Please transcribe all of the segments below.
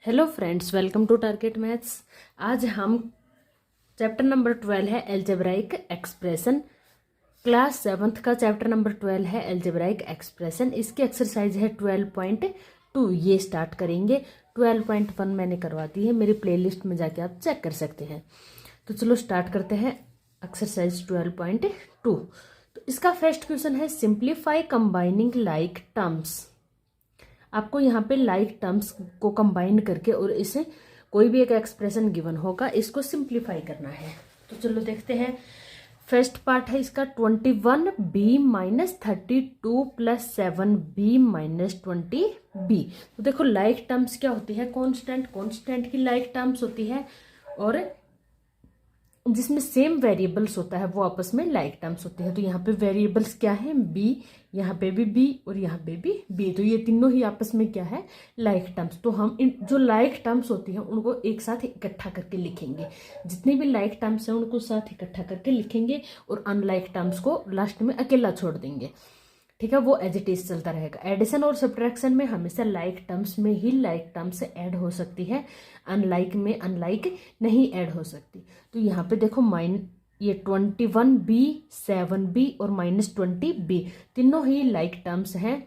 Hello friends, welcome to target maths. आज हम chapter number 12 है एल्जेब्राइक एक्सप्रेशन। क्लास 7th का चैप्टर नंबर 12 है एल्जेब्राइक एक्सप्रेशन। इसकी एक्सरसाइज है 12.2। ये स्टार्ट करेंगे। 12.1 मैंने करवा दी है, मेरी प्लेलिस्ट में जाके आप चेक कर सकते हैं। तो चलो स्टार्ट करते हैं एक्सरसाइज 12.2। तो इसका फर्स्ट क्वेश्चन है सिंप्लीफाई कंबाइनिंग लाइक टर्म्स। आपको यहाँ पे लाइक टर्म्स को कंबाइन करके और इसे कोई भी एक एक्सप्रेशन गिवन होगा, इसको सिंप्लीफाई करना है। तो चलो देखते हैं। फर्स्ट पार्ट है इसका 21b minus 32 plus 7b minus 20b। तो देखो लाइक टर्म्स क्या होती है, कॉन्स्टेंट की लाइक टर्म्स होती है, और जिसमें सेम वेरिएबल्स होता है वो आपस में लाइक टर्म्स होते हैं। तो यहाँ पे वेरिएबल्स क्या है, बी, यहाँ पे भी बी और यहाँ पे भी बी। तो ये तीनों ही आपस में क्या है, लाइक टर्म्स। तो हम इन जो लाइक टर्म्स होती हैं उनको एक साथ इकट्ठा करके लिखेंगे। जितने भी लाइक टर्म्स हैं उनको साथ इकट्ठा करके लिखेंगे और अनलाइक टर्म्स को लास्ट में अकेला छोड़ देंगे। ठीक है, वो एज इट इज चलता रहेगा। एडिशन और सब्ट्रैक्शन में हमेशा लाइक टर्म्स में ही लाइक टर्म्स ऐड हो सकती है, अनलाइक में अनलाइक नहीं ऐड हो सकती। तो यहाँ पे देखो ये 21b 7b और माइनस 20b तीनों ही लाइक टर्म्स हैं,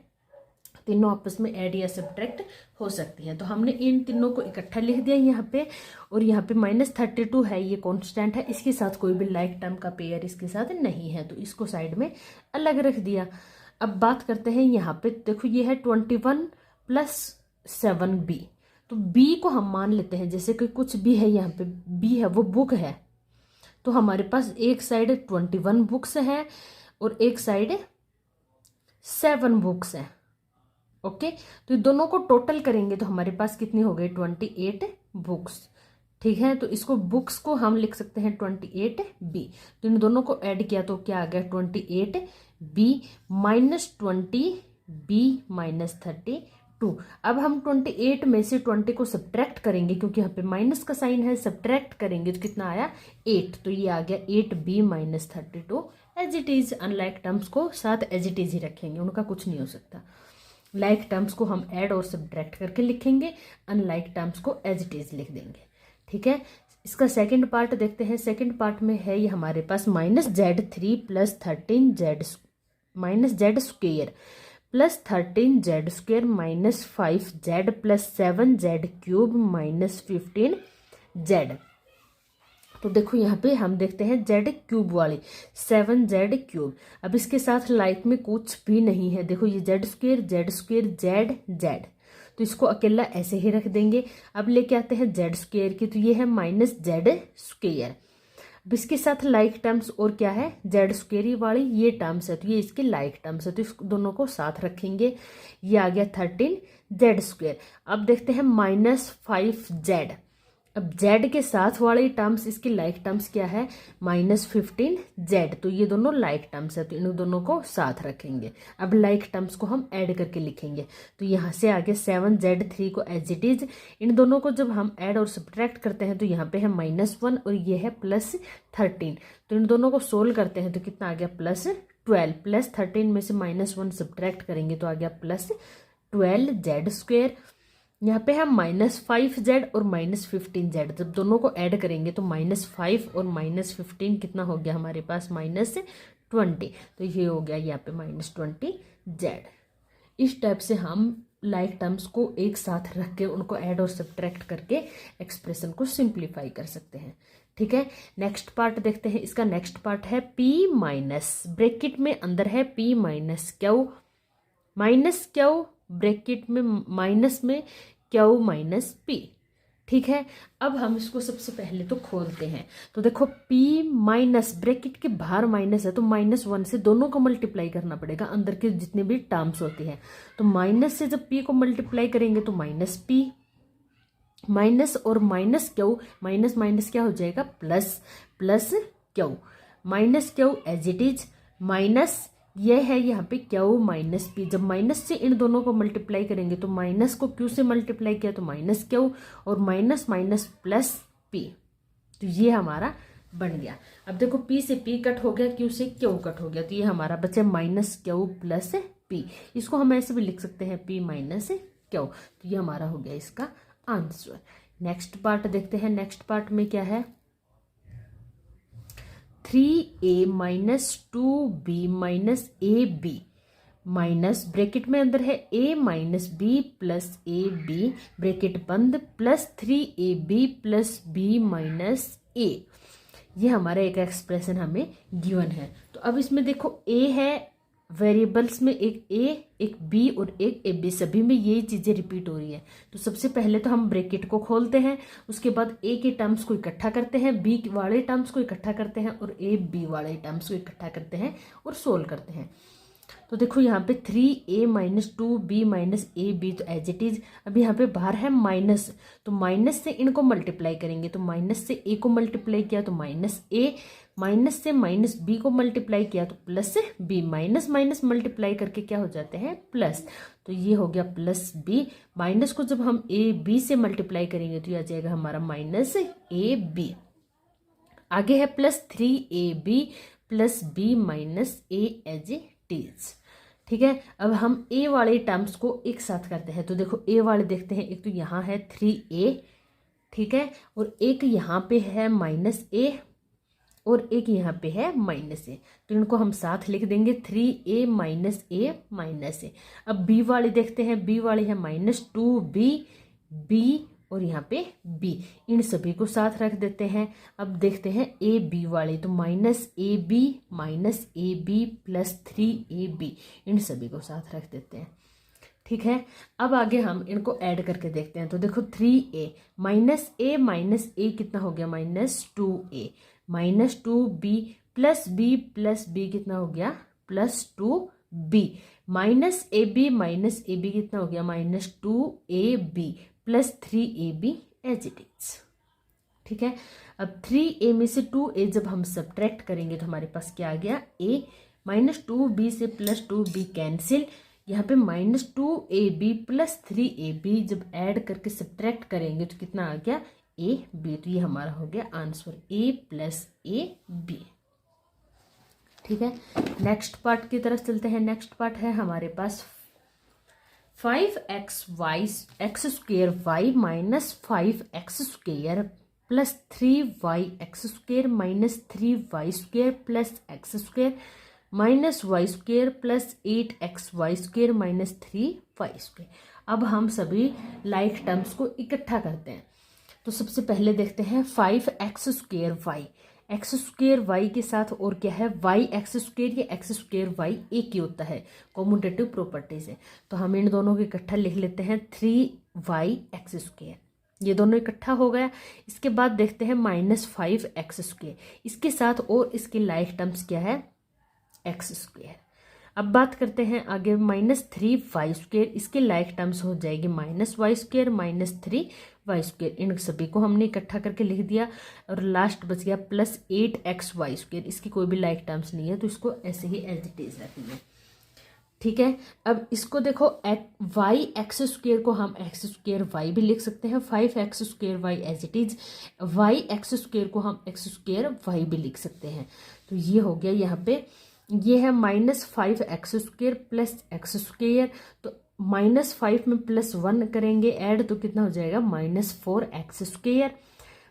तीनों आपस में ऐड या सब्ट्रैक्ट हो सकती है। तो हमने इन तीनों को इकट्ठा लिख दिया यहाँ पे, और यहाँ पे माइनस 32 है, ये कांस्टेंट है, इसके साथ कोई भी लाइक टर्म का पेयर इसके साथ नहीं है, तो इसको साइड में अलग रख दिया। अब बात करते हैं यहाँ पे, देखो ये है 21 प्लस 7b। तो b को हम मान लेते हैं जैसे कि कुछ भी है, यहाँ पे b है वो बुक है। तो हमारे पास एक साइड 21 बुक्स है और एक साइड 7 बुक्स है। ओके, तो दोनों को टोटल करेंगे तो हमारे पास कितनी हो गई, 28 बुक्स। ठीक है, तो इसको बुक्स को हम लिख सकते हैं 28b। तो इन दोनों को ऐड किया तो क्या आ गया, 28b माइनस 20b माइनस 32। अब हम 28 में से 20 को सब्ट्रैक्ट करेंगे, क्योंकि यहाँ पे माइनस का साइन है, सब्ट्रैक्ट करेंगे तो कितना आया, 8। तो ये आ गया 8b minus 32 as it is. Unlike terms को साथ एज इट इज ही रखेंगे, उनका कुछ नहीं हो सकता। लाइक टर्म्स को हम ऐड और सब्ट्रैक्ट करके लिखेंगे, अनलाइक टर्म्स को एज इट इज लिख देंगे। ठीक है, इसका सेकंड पार्ट देखते हैं। सेकंड पार्ट में है ये हमारे पास minus Z3 plus 13Z minus Z square plus 13Z² minus 5Z plus 7Z cube minus 15Z। तो देखो यहाँ पे हम देखते हैं Z क्यूब वाली 7Z क्यूब। अब इसके साथ लाइक में कुछ भी नहीं है, देखो ये Z स्क्वेयर Z। तो इसको अकेला ऐसे ही रख देंगे। अब लेके आते हैं Z स्क्वेयर की, तो ये है माइनस Z स्क्वेयर। अब इसके साथ लाइक टर्म्स और क्या है, Z स्क्वेयर वाली ये टर्म्स है, तो ये इसके लाइक टर्म्स है, तो इस दोनों को साथ रखेंगे। ये आ गया 13Z स्क्वेयर। अब देखते हैं माइनस 5Z। अब Z के साथ वाले टर्म्स, इसकी लाइक टर्म्स क्या है, माइनस 15Z। तो ये दोनों लाइक टर्म्स है, तो इन दोनों को साथ रखेंगे। अब लाइक टर्म्स को हम ऐड करके लिखेंगे, तो यहाँ से आगे 7Z3 को एज इट इज। इन दोनों को जब हम ऐड और सब्ट्रैक्ट करते हैं तो यहाँ पे है -1 और ये है प्लस 13। तो इन दोनों को सोल्व करते हैं तो कितना आ गया, प्लस 12। प्लस 13 में से -1 सब्ट्रैक्ट करेंगे तो आ गया प्लस 12Z स्क्वेयर। यहाँ पे है -5Z और -15Z। जब दोनों को ऐड करेंगे तो -5 और -15 कितना हो गया हमारे पास, -20। तो ये हो गया यहाँ पे -20Z। इस टाइप से हम लाइक टर्म्स को एक साथ रख के उनको ऐड और सब्ट्रैक्ट करके एक्सप्रेशन को सिंप्लीफाई कर सकते हैं। ठीक है, नेक्स्ट पार्ट देखते हैं। इसका नेक्स्ट पार्ट है P माइनस, ब्रैकेट में अंदर है P माइनस Q ब्रैकेट में माइनस में Q माइनस P। ठीक है, अब हम इसको सबसे पहले तो खोलते हैं। तो देखो P माइनस, ब्रैकेट के बाहर माइनस है तो -1 से दोनों को मल्टीप्लाई करना पड़ेगा, अंदर के जितने भी टर्म्स होती हैं। तो माइनस से जब P को मल्टीप्लाई करेंगे तो -P, माइनस और माइनस Q, माइनस माइनस क्या हो जाएगा, plus Q, minus Q as it is. Minus ये है यहाँ पे Q माइनस P। जब माइनस से इन दोनों को मल्टीप्लाई करेंगे तो माइनस को Q से मल्टीप्लाई किया तो माइनस Q और माइनस माइनस प्लस P। तो ये हमारा बन गया। अब देखो P से P कट हो गया, Q से Q कट हो गया, तो ये हमारा बचा -Q प्लस P। इसको हम ऐसे भी लिख सकते हैं P माइनस Q। तो ये हमारा हो गया इसका आंसर। नेक्स्ट पार्ट देखते हैं, नेक्स्ट पार्ट में क्या है, 3a माइनस 2b माइनस ए बी माइनस ब्रैकेट में अंदर है a minus b plus a b bracket बंद plus 3ab plus b minus a। ये हमारा एक एक्सप्रेशन हमें गिवन है। तो अब इसमें देखो a है, वेरिएबल्स में एक a, एक b और एक ab, सभी में यही चीजें रिपीट हो रही है। तो सबसे पहले तो हम ब्रैकेट को खोलते हैं, उसके बाद a के टर्म्स को इकट्ठा करते हैं, b वाले टर्म्स को इकट्ठा करते हैं और a b वाले टर्म्स को इकट्ठा करते हैं और सोल्व करते हैं। तो देखो यहाँ पे 3a माइनस 2b माइनस ए बी, तो एज इट इज। अब यहाँ पे बाहर है माइनस, तो माइनस से इनको मल्टीप्लाई करेंगे, तो माइनस से a को मल्टीप्लाई किया तो माइनस a, माइनस से माइनस b को मल्टीप्लाई किया तो plus b, minus minus multiply करके क्या हो जाते हैं प्लस। तो ये हो गया प्लस b। माइनस को जब हम a b से मल्टीप्लाई करेंगे तो ये आ जाएगा हमारा माइनस ए बी। आगे है plus 3ab plus b minus a as it is. ठीक है, अब हम a वाले टर्म्स को एक साथ करते हैं। तो देखो a वाले देखते हैं, एक तो यहाँ है 3a, ठीक है, और एक यहाँ पे है माइनस a और एक यहाँ पे है माइनस a, तो इनको हम साथ लिख देंगे 3a minus a minus a। अब b वाले देखते हैं, b वाले है माइनस 2b b और यहाँ पे b, इन सभी को साथ रख देते हैं। अब देखते हैं ए बी वाले, तो माइनस ए बी प्लस 3ab, इन सभी को साथ रख देते हैं। ठीक है, अब आगे हम इनको ऐड करके देखते हैं। तो देखो 3a माइनस ए कितना हो गया minus 2a, minus 2b plus b कितना हो गया plus 2b, minus A B कितना हो गया minus 2ab plus 3ab as it is. ठीक है, अब 3a में से 2a जब हम सब्ट्रैक्ट करेंगे तो हमारे पास क्या आ गया a, माइनस 2b से प्लस 2b कैंसिल, यहाँ पे माइनस 2ab प्लस 3ab जब ऐड करके सब्ट्रैक्ट करेंगे तो कितना आ गया ab। तो ये हमारा हो गया आंसर a प्लस ab। ठीक है, नेक्स्ट पार्ट की तरफ चलते हैं। नेक्स्ट पार्ट है हमारे पास 5x square Y minus 5x square plus 3y X square minus 3y square plus X square minus Y square plus 8xy square minus 3y square. अब हम सभी लाइक टर्म्स को इकट्ठा करते हैं। तो सबसे पहले देखते हैं 5x square Y, X square Y के साथ और क्या है वाई एक्स स्क्वेयर, या एक्स स्क्वेयर वाई एक ही होता है कॉम्यूटेटिव प्रॉपर्टी से। तो हम इन दोनों को इकट्ठा लिख लेते हैं 3y एक्स स्क्वेयर, ये दोनों इकट्ठा हो गया। इसके बाद देखते हैं माइनस 5x स्क्वेयर, इसके साथ और इसके लाइक टर्म्स क्या है एक्स स्क्वेयर। अब बात करते हैं आगे माइनस 3y स्क्वेयर, इसके लाइक टर्म्स हो जाएगी minus Y square minus 3y square, इन सभी को हमने इकट्ठा करके लिख दिया। और लास्ट बच गया प्लस 8xy स्क्वेयर, इसकी कोई भी लाइक टर्म्स नहीं है तो इसको ऐसे ही एज इट इज रखेंगे। ठीक है, अब इसको देखो वाई एक्स स्क्वेयर को हम एक्स स्क्वेयर वाई भी लिख सकते हैं, 5x square Y as it is, Y X square को हम एक्स स्क्वेयर वाई भी लिख सकते हैं। तो ये हो गया, यहाँ पे ये है minus 5x square plus X square, तो माइनस 5 में प्लस 1 करेंगे ऐड तो कितना हो जाएगा minus 4x square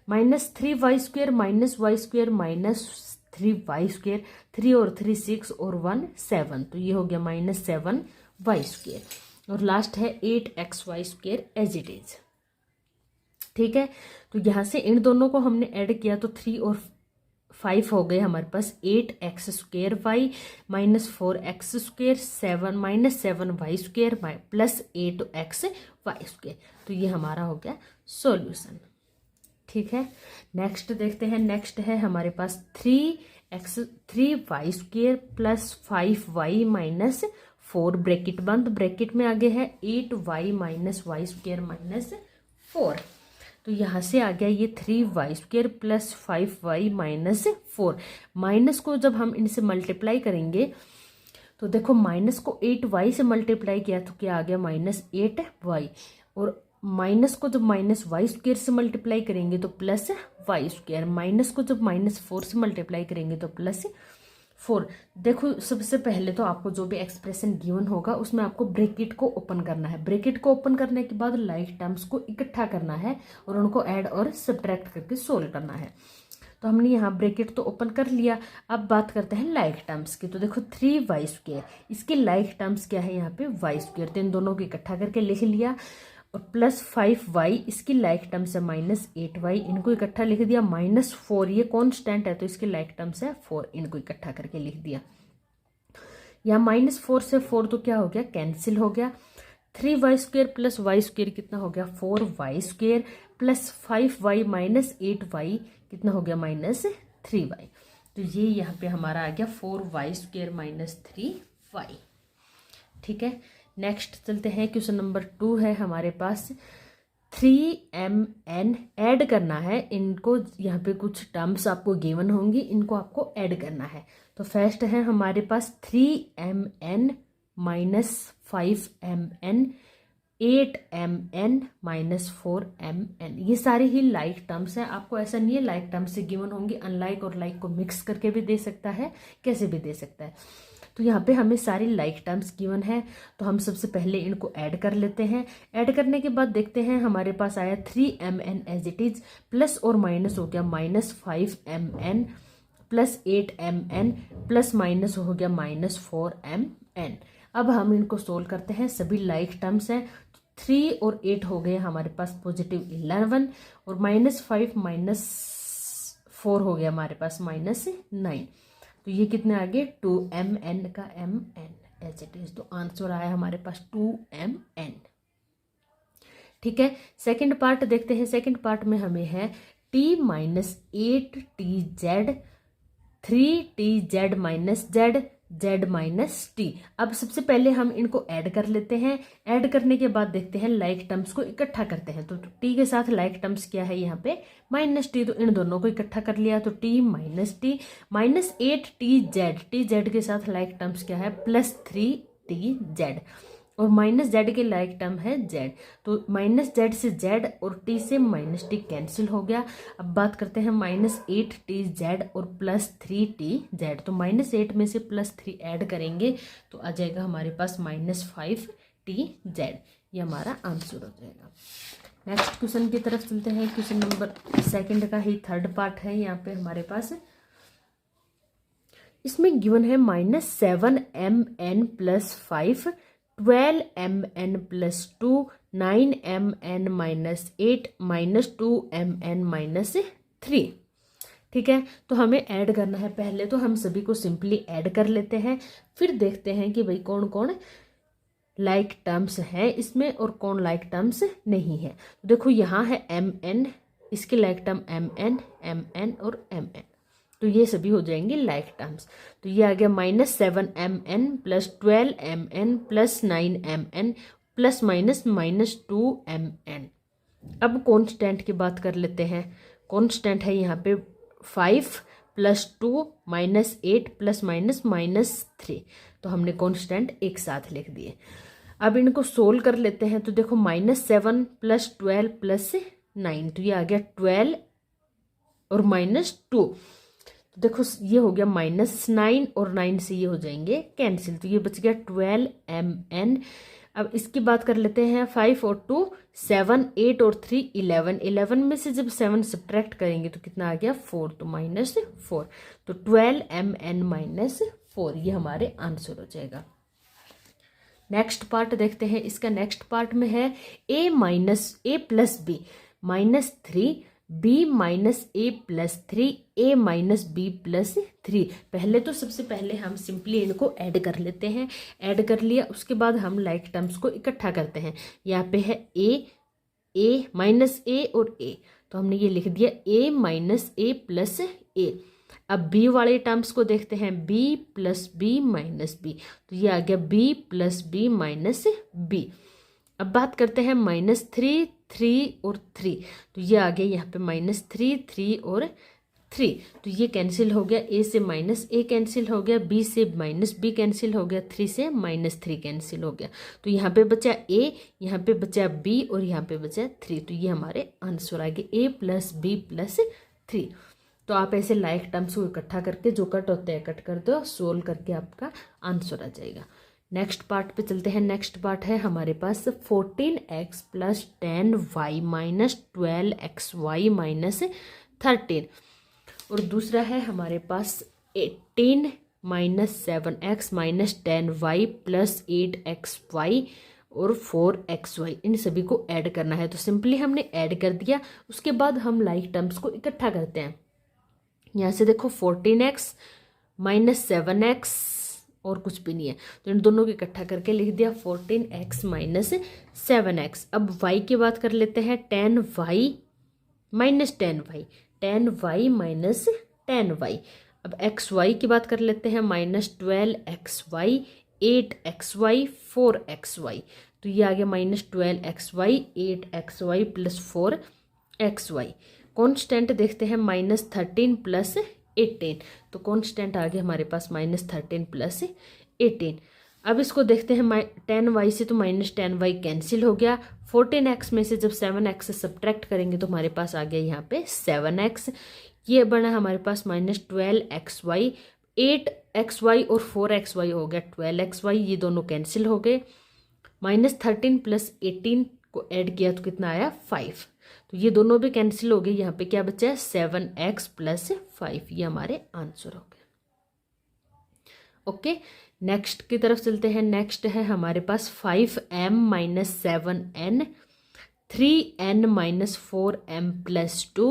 minus 3y square minus Y square minus 3y square, 3 और 3 6 और 1 7, तो ये हो गया माइनस 7y स्क्वेयर। और लास्ट है 8xy square as it is. ठीक है, तो यहाँ से इन दोनों को हमने ऐड किया तो 3 और 5 हो गए हमारे पास 8x square Y minus 4x square 7 minus 7y square plus 8x Y square. तो ये हमारा हो गया सॉल्यूशन। ठीक है, नेक्स्ट देखते हैं। नेक्स्ट है हमारे पास 3y square plus 5y minus 4 bracket बंद, ब्रैकेट में आगे है 8y minus Y square minus 4। तो यहाँ से आ गया ये 3y square plus 5y minus 4। Minus को जब हम इनसे मल्टीप्लाई करेंगे तो देखो माइनस को 8y से मल्टीप्लाई किया तो क्या आ गया माइनस 8y, और माइनस को जब माइनस वाई स्क्वेयर से मल्टीप्लाई करेंगे तो प्लस वाई स्क्वेयर, माइनस को जब माइनस 4 से मल्टीप्लाई करेंगे तो प्लस 4। देखो सबसे पहले तो आपको जो भी एक्सप्रेशन गिवन होगा उसमें आपको ब्रैकेट को ओपन करना है। ब्रैकेट को ओपन करने के बाद लाइक टर्म्स को इकट्ठा करना है और उनको ऐड और सब्ट्रैक्ट करके सोल्व करना है। तो हमने यहाँ ब्रैकेट तो ओपन कर लिया। अब बात करते हैं लाइक टर्म्स की। तो देखो 3y², इसके लाइक टर्म्स क्या है यहाँ पे y², तो इन दोनों को इकट्ठा करके लिख लिया। और प्लस 5y, इसकी लाइक टर्म्स है -8y, इनको इकट्ठा लिख दिया। -4, ये कॉन्स्टेंट है तो इसकी लाइक टर्म्स है 4, इनको इकट्ठा करके लिख दिया। यहाँ -4 से 4 तो क्या हो गया, कैंसिल हो गया। 3y² प्लस y² कितना हो गया, 4y² plus 5y minus 8y कितना हो गया, -3y। तो ये यहाँ पे हमारा आ गया 4y² माइनस 3y। ठीक है, नेक्स्ट चलते हैं। क्वेश्चन नंबर 2 है हमारे पास। 3mn ऐड करना है। इनको यहाँ पे कुछ टर्म्स आपको गिवन होंगी, इनको आपको ऐड करना है। तो फर्स्ट है हमारे पास 3mn minus 5mn 8mn minus 4mn। ये सारी ही लाइक टर्म्स हैं। आपको ऐसा नहीं है लाइक टर्म्स से गिवन होंगी, अनलाइक और लाइक को मिक्स करके भी दे सकता है, कैसे भी दे सकता है। तो यहाँ पे हमें सारी लाइक टर्म्स गिवन है, तो हम सबसे पहले इनको ऐड कर लेते हैं। ऐड करने के बाद देखते हैं हमारे पास आया 3mn as it is, plus और माइनस हो गया -5mn plus 8mn plus minus हो गया -4mn। अब हम इनको सोल्व करते हैं। सभी लाइक टर्म्स हैं। 3 और 8 हो गए हमारे पास +11 और -5 -4 हो गया हमारे पास -9। तो ये कितने आ गए, 2mn का mn एज इट इज। तो आंसर आया हमारे पास 2mn। ठीक है, सेकंड पार्ट देखते हैं। सेकंड पार्ट में हमें है t minus 8tz 3tz minus z minus T. अब सबसे पहले हम इनको ऐड कर लेते हैं। ऐड करने के बाद देखते हैं लाइक टर्म्स को इकट्ठा करते हैं। तो t के साथ लाइक टर्म्स क्या है यहाँ पे, -t, तो इन दोनों को इकट्ठा कर लिया। तो t minus T minus 8tz के साथ लाइक टर्म्स क्या है, +3tz और -z के लाइक टर्म है z। तो -z से z और t से -t कैंसिल हो गया। अब बात करते हैं -8tz और +3tz। तो -8 में से +3 ऐड करेंगे तो आ जाएगा हमारे पास -5tz। ये हमारा आंसर हो जाएगा। नेक्स्ट क्वेश्चन की तरफ चलते हैं। क्वेश्चन नंबर 2 का ही थर्ड पार्ट है यहाँ पे हमारे पास। इसमें गिवन है -7mn plus 5 12mn plus 2 9mn minus 8 -2mn minus 3। ठीक है, तो हमें ऐड करना है। पहले तो हम सभी को सिंपली ऐड कर लेते हैं, फिर देखते हैं कि भाई कौन कौन लाइक टर्म्स है इसमें और कौन लाइक टर्म्स नहीं है। तो देखो यहाँ है mn, इसके लाइक टर्म mn और mn, तो ये सभी हो जाएंगे लाइक टर्म्स। तो ये आ गया -7mn plus 12mn plus 9mn plus -2mn। अब कॉन्स्टेंट की बात कर लेते हैं। कॉन्स्टेंट है यहाँ पे 5 प्लस 2 -8 प्लस -3। तो हमने कॉन्स्टेंट एक साथ लिख दिए। अब इनको सोल्व कर लेते हैं। तो देखो -7 प्लस 12 प्लस 9, तो ये आ गया 12 और -2। तो देखो ये हो गया -9 और 9 से ये हो जाएंगे कैंसिल, तो ये बच गया 12mn। अब इसकी बात कर लेते हैं। 5 और 2 7, 8 और 3 11। 11 में से जब 7 सब्ट्रैक्ट करेंगे तो कितना आ गया, 4, तो -4। तो 12mn -4 ये हमारे आंसर हो जाएगा। नेक्स्ट पार्ट देखते हैं। इसका नेक्स्ट पार्ट में है a plus b -3 b minus a plus 3 a minus b plus 3। पहले तो सबसे पहले हम सिंपली इनको ऐड कर लेते हैं। ऐड कर लिया, उसके बाद हम लाइक टर्म्स को इकट्ठा करते हैं। यहाँ पे है a माइनस a और a, तो हमने ये लिख दिया a minus a plus a। अब b वाले टर्म्स को देखते हैं, b plus b minus b, तो ये आ गया b plus b minus b। अब बात करते हैं -3 3 और 3, तो ये आ गया यहाँ पे -3 3 और 3, तो ये कैंसिल हो गया। a से -a कैंसिल हो गया, b से -b कैंसिल हो गया, 3 से -3 कैंसिल हो गया। तो यहाँ पे बचा a, यहाँ पे बचा b और यहाँ पे बचा 3, तो ये हमारे आंसर आ गए a प्लस b प्लस 3। तो तो आप ऐसे लाइक टर्म्स को इकट्ठा करके जो कट होते हैं कट कर दो, सोल्व करके आपका आंसर आ जाएगा। नेक्स्ट पार्ट पे चलते हैं। नेक्स्ट पार्ट है हमारे पास 14x plus 10y minus 12xy minus 13, और दूसरा है हमारे पास 18 minus 7x minus 10y plus 8xy और 4xy। इन सभी को ऐड करना है। तो सिंपली हमने ऐड कर दिया, उसके बाद हम लाइक टर्म्स को इकट्ठा करते हैं। यहाँ से देखो 14x माइनस 7x और कुछ भी नहीं है, तो इन दोनों को इकट्ठा करके लिख दिया 14x माइनस 7x। अब y की बात कर लेते हैं, 10y minus 10y, 10y minus 10y। अब xy की बात कर लेते हैं, माइनस 12xy 8xy 4xy। तो ये आ गया minus 12xy 8xy plus 4xy। Constant देखते हैं, माइनस 13 प्लस 18, तो कॉन्स्टेंट आ गया हमारे पास माइनस 13 प्लस 18। अब इसको देखते हैं 10y से, तो माइनस 10y कैंसिल हो गया। 14x में से जब 7x सब्ट्रैक्ट करेंगे तो हमारे पास आ गया यहाँ पे 7x। ये बना हमारे पास माइनस 12xy, 8xy और 4xy हो गया 12xy, ये दोनों कैंसिल हो गए। माइनस 13 प्लस 18 को ऐड किया तो कितना आया 5, तो ये दोनों भी कैंसिल हो गए। यहाँ पे क्या बचा है 7x प्लस 5, ये हमारे आंसर हो गए। ओके, नेक्स्ट की तरफ चलते हैं। नेक्स्ट है हमारे पास 5m minus 7n 3n minus 4m plus 2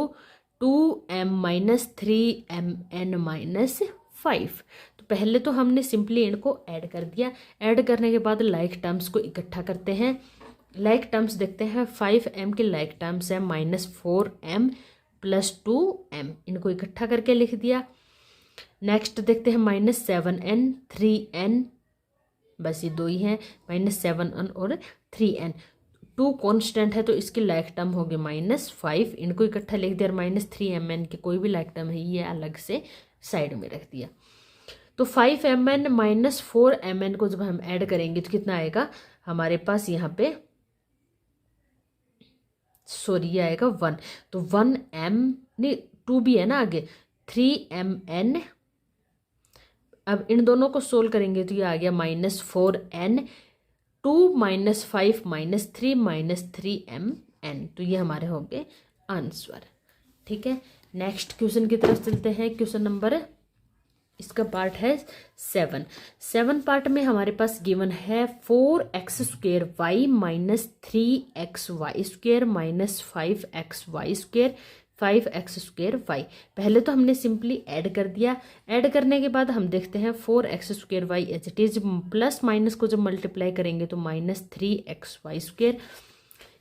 2m minus 3mn minus 5। तो पहले तो हमने सिंपली इनको ऐड कर दिया। ऐड करने के बाद लाइक टर्म्स को इकट्ठा करते हैं। लाइक टर्म्स देखते हैं, 5m के लाइक टर्म्स है माइनस 4m प्लस 2m, इनको इकट्ठा करके लिख दिया। नेक्स्ट देखते हैं माइनस 7n 3n, बस ये दो ही हैं, माइनस 7n और 3n। 2 कॉन्स्टेंट है तो इसके लाइक टर्म हो गए माइनस 5, इनको इकट्ठा लिख दिया। माइनस 3mn के कोई भी लाइक टर्म है ये अलग से साइड में रख दिया। तो 5mn माइनस 4mn को जब हम ऐड करेंगे तो कितना आएगा हमारे पास, यहाँ पे सॉरी ये आएगा 1, तो 1m नहीं 2 भी है ना आगे, 3mn। अब इन दोनों को सोल्व करेंगे तो ये आ गया minus 4n 2 minus 5 minus 3 minus 3mn, तो ये हमारे हो गए आंसर। ठीक है, नेक्स्ट क्वेश्चन की तरफ चलते हैं। क्वेश्चन नंबर इसका पार्ट है 7 पार्ट में हमारे पास गिवन है 4x square Y minus 3xy square minus 5xy square 5x square Y. पहले तो हमने सिंपली ऐड कर दिया। ऐड करने के बाद हम देखते हैं 4x square Y as it is, plus minus को जब मल्टीप्लाई करेंगे तो माइनस 3xy स्क्वेयर।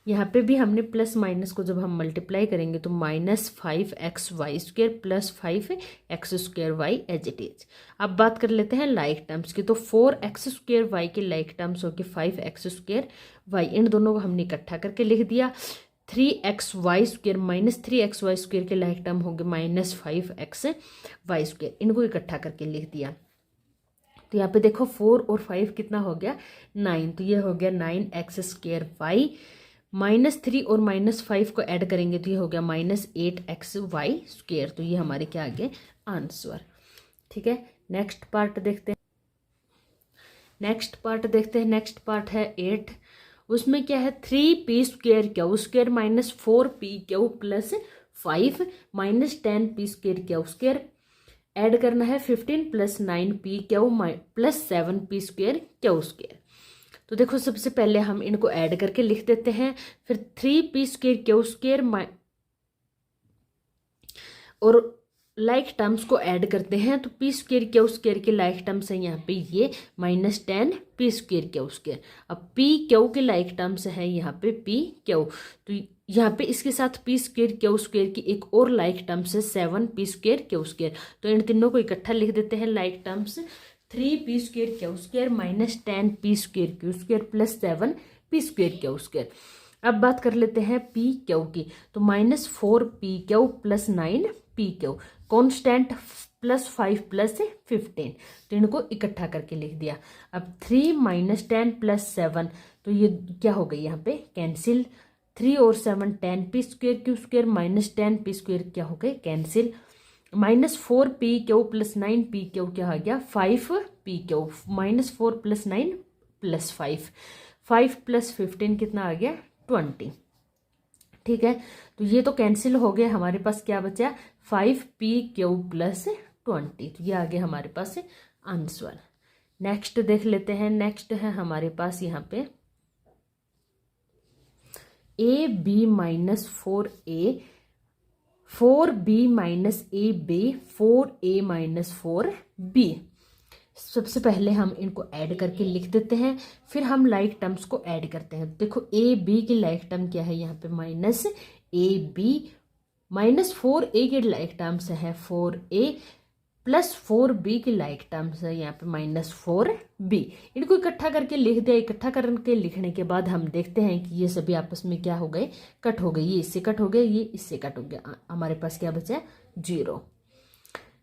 यहाँ पे भी हमने प्लस माइनस को जब हम मल्टीप्लाई करेंगे तो minus 5xy square plus 5x square Y as it is. अब बात कर लेते हैं लाइक टर्म्स की। तो 4x स्क्वेयर वाई के लाइक टर्म्स हो गए 5x स्क्वेयर वाई, इन दोनों को हमने इकट्ठा करके लिख दिया। 3xy square minus 3xy square के लाइक टर्म हो गए माइनस 5xy स्क्वेयर, इनको इकट्ठा करके लिख दिया। तो यहाँ पे देखो 4 और 5 कितना हो गया 9, तो ये हो गया 9x स्क्वेयर वाई। माइनस 3 और माइनस 5 को ऐड करेंगे तो ये हो गया माइनस 8xy स्क्वेयर, तो ये हमारे क्या आ गए आंसर। ठीक है, नेक्स्ट पार्ट देखते हैं। नेक्स्ट पार्ट है 8, उसमें क्या है 3p square Q square minus 4p Q plus 5 minus 10p square Q square. Add करना है 15 plus 9p Q plus 7p square Q square. तो देखो सबसे पहले हम इनको ऐड करके लिख देते हैं, फिर 3p स्क्वेयर क्यू स्क्वेयर और लाइक टर्म्स को ऐड करते हैं। तो p स्क्वेयर क्यू स्क्वेयर के लाइक टर्म्स है यहाँ पे ये minus 10p square Q square. अब p क्यू के लाइक टर्म्स है यहाँ पे p क्यू, तो यहाँ पे इसके साथ p स्क्वेयर क्यू स्क्वेयर की एक और लाइक टर्म्स है 7p स्क्वेयर क्यू स्क्वेयर। तो इन तीनों को इकट्ठा लिख देते हैं like terms 3p square Q square minus 10p square Q square plus 7p square Q square. अब बात कर लेते हैं p क्यू की। तो minus 4p Q plus 9p Q, constant plus 5 plus 15, तो इनको इकट्ठा करके लिख दिया। अब 3 माइनस 10 प्लस 7, तो ये क्या हो गई यहाँ पे कैंसिल। 3 और 7 10p square Q square minus 10p square क्या हो गए कैंसिल। -4 PQ + 9 PQ क्या आ गया 5 PQ, -4 + 9 + 5, 5 + 15 कितना आ गया 20। ठीक है, तो ये तो कैंसिल हो गया, हमारे पास क्या बचा 5PQ + 20, तो ये आ गया हमारे पास आंसर। नेक्स्ट देख लेते हैं, नेक्स्ट है हमारे पास यहाँ पे AB - 4A, 4B - AB, 4A - 4B। सबसे पहले हम इनको ऐड करके लिख देते हैं, फिर हम लाइक टर्म्स को ऐड करते हैं। देखो AB की लाइक टर्म क्या है यहाँ पे -AB, -4A की लाइक टर्म्स है 4A, + 4B की लाइक टर्म्स है यहाँ पे -4B। इनको इकट्ठा करके लिख दिया। इकट्ठा करके लिखने के बाद हम देखते हैं कि ये सभी आपस में क्या हो गए, कट हो गए। ये इससे कट हो गए, ये इससे कट हो गया, हमारे पास क्या बचा 0।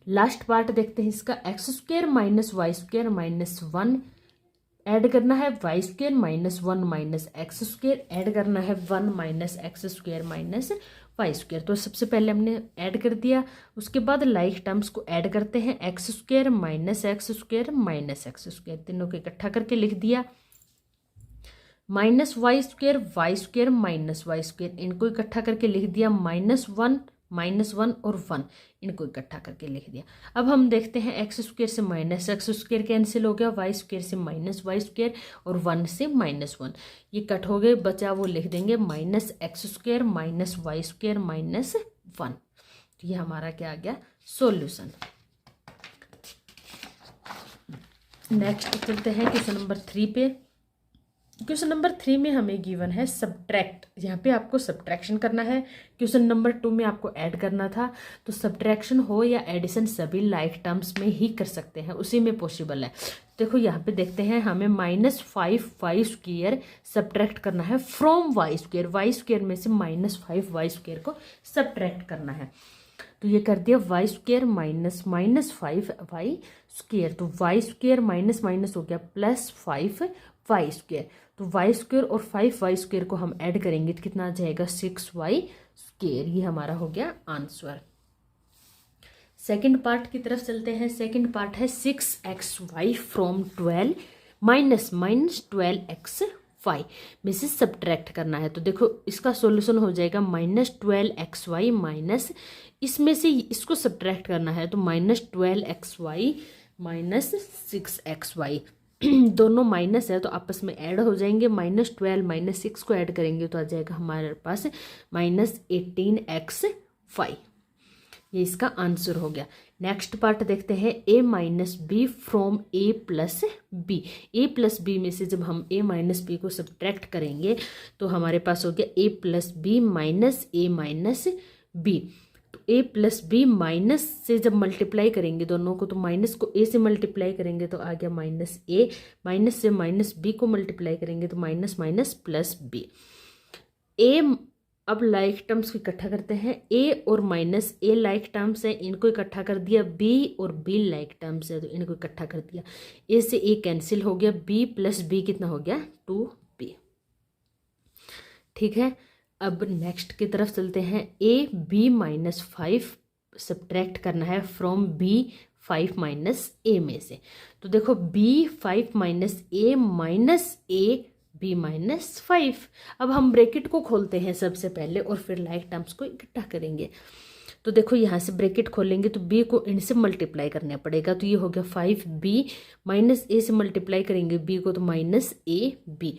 लास्ट पार्ट देखते हैं इसका, x² - y² - 1 ऐड करना है, y² - 1 - x² ऐड करना है, 1 - x² - y²। तो सबसे पहले हमने ऐड कर दिया, उसके बाद लाइक टर्म्स को ऐड करते हैं, x² - x² - x², तीनों को इकट्ठा करके लिख दिया, -y² y² - y², इनको इकट्ठा करके लिख दिया, -1 और 1, इनको इकट्ठा करके लिख दिया। अब हम देखते हैं x² से -x² कैंसिल हो गया, y² से -y² और 1 से -1, ये कट हो गए, बचा वो लिख देंगे -x² - y² - 1। तो ये हमारा क्या आ गया सॉल्यूशन। नेक्स्ट चलते हैं क्वेश्चन नंबर 3 पे। क्वेश्चन नंबर 3 में हमें गिवन है सब्ट्रैक्ट, यहाँ पे आपको सब्ट्रैक्शन करना है। क्वेश्चन नंबर 2 में आपको ऐड करना था, तो सब्ट्रैक्शन हो या एडिशन सभी लाइक टर्म्स में ही कर सकते हैं, उसी में पॉसिबल है। देखो यहाँ पे देखते हैं, हमें -5 y² सब्ट्रैक्ट करना है फ्रॉम y², y² में से -5 y² को सब्ट्रैक्ट करना है। तो ये कर दिया y² -5 y², तो y² माइनस माइनस हो गया +5 y², तो y² और 5 y² को हम ऐड करेंगे तो कितना आ जाएगा 6 y²। ये हमारा हो गया आंसर। सेकंड पार्ट की तरफ चलते हैं। सेकंड पार्ट है 6xy फ्रॉम 12 -12xy में से सब्ट्रैक्ट करना है। तो देखो इसका सॉल्यूशन हो जाएगा -12xy माइनस, इसमें से इसको सब्ट्रैक्ट करना है तो -12xy माइनस 6xy, दोनों माइनस है तो आपस में ऐड हो जाएंगे, -12 - 6 को ऐड करेंगे तो आ जाएगा हमारे पास -18xy। ये इसका आंसर हो गया। नेक्स्ट पार्ट देखते हैं a - b from a + b। a + b में से जब हम a - b को सब्ट्रैक्ट करेंगे तो हमारे पास हो गया a + b minus a - b। तो a + b माइनस से जब मल्टीप्लाई करेंगे दोनों को, तो माइनस को a से मल्टीप्लाई करेंगे तो आ गया -a, माइनस से -b को मल्टीप्लाई करेंगे तो -+ a। अब लाइक टर्म्स को इकट्ठा करते हैं, a और -a लाइक टर्म्स है, इनको इकट्ठा कर दिया, b और b लाइक टर्म्स है तो इनको इकट्ठा कर दिया, a से a कैंसिल हो गया, b + b कितना हो गया 2b। ठीक है, अब नेक्स्ट की तरफ चलते हैं। ab - 5 सब्ट्रैक्ट करना है फ्रॉम b 5 - a में से। तो देखो b 5 - a minus a b - 5। अब हम ब्रैकेट को खोलते हैं सबसे पहले और फिर लाइक टर्म्स को इकट्ठा करेंगे। तो देखो यहाँ से ब्रैकेट खोलेंगे तो b को इनसे मल्टीप्लाई करना पड़ेगा, तो ये हो गया 5b माइनस a से मल्टीप्लाई करेंगे b को तो -ab,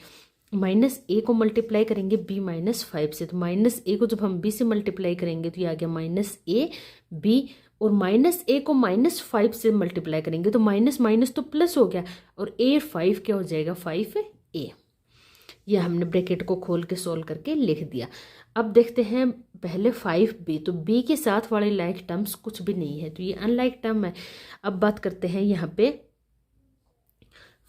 माइनस a को मल्टीप्लाई करेंगे b - 5 से, तो -a को जब हम b से मल्टीप्लाई करेंगे तो ये आ गया -ab, और -a को -5 से मल्टीप्लाई करेंगे तो माइनस माइनस तो प्लस हो गया, और a 5 क्या हो जाएगा 5a। यह हमने ब्रैकेट को खोल के सोल्व करके लिख दिया। अब देखते हैं पहले 5b, तो b के साथ वाले लाइक टर्म्स कुछ भी नहीं है तो ये अनलाइक टर्म है। अब बात करते हैं यहाँ पे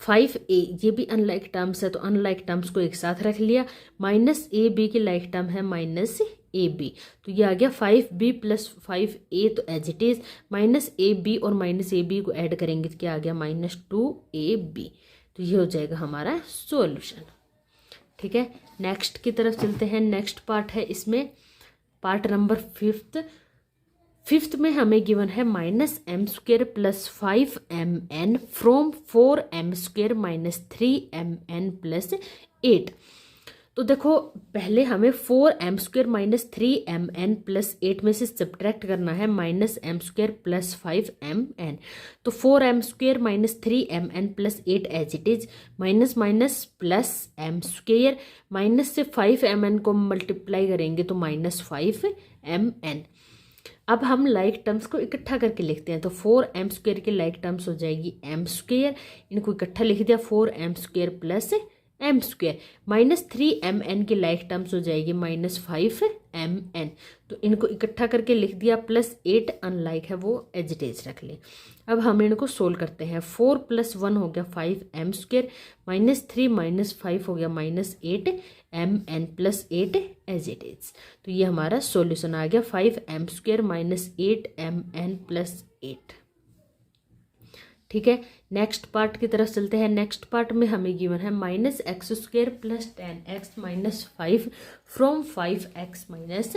5a, ये भी अनलाइक टर्म्स है तो अनलाइक टर्म्स को एक साथ रख लिया, -ab की लाइक टर्म है -ab, तो ये आ गया 5b + 5a, तो एज इट इज -ab और -ab को ऐड करेंगे तो क्या आ गया -2ab, तो ये हो जाएगा हमारा सॉल्यूशन। ठीक है, नेक्स्ट की तरफ चलते हैं। नेक्स्ट पार्ट है इसमें पार्ट नंबर 5 फिफ्थ में हमें गिवन है minus M square plus 5mn from 4m square minus 3mn plus 8। तो देखो पहले हमें 4m square minus 3mn plus 8 में से सब्ट्रैक्ट करना है minus M square plus 5mn। तो 4m square minus 3mn plus 8 as it is, minus minus plus m square, minus से 5mn को मल्टीप्लाई करेंगे तो माइनस 5mn। अब हम लाइक टर्म्स को इकट्ठा करके लिखते हैं। तो 4m स्क्वेयर की लाइक टर्म्स हो जाएगी m स्क्वेयर, इनको इकट्ठा लिख दिया 4m square plus m square, minus 3mn की लाइक टर्म्स हो जाएगी माइनस 5mn। तो इनको इकट्ठा करके लिख दिया, प्लस 8 अनलाइक है वो एज इट इज रख लें। अब हम इनको सोल्व करते हैं। 4 + 1 हो गया 5m स्क्वेयर, माइनस 3 माइनस 5 हो गया minus 8mn plus 8 as it is. तो ये हमारा सॉल्यूशन आ गया 5m square minus 8mn plus 8। ठीक है, नेक्स्ट पार्ट की तरफ चलते हैं। नेक्स्ट पार्ट में हमें गिवन है minus x square plus 10x minus 5 from 5x minus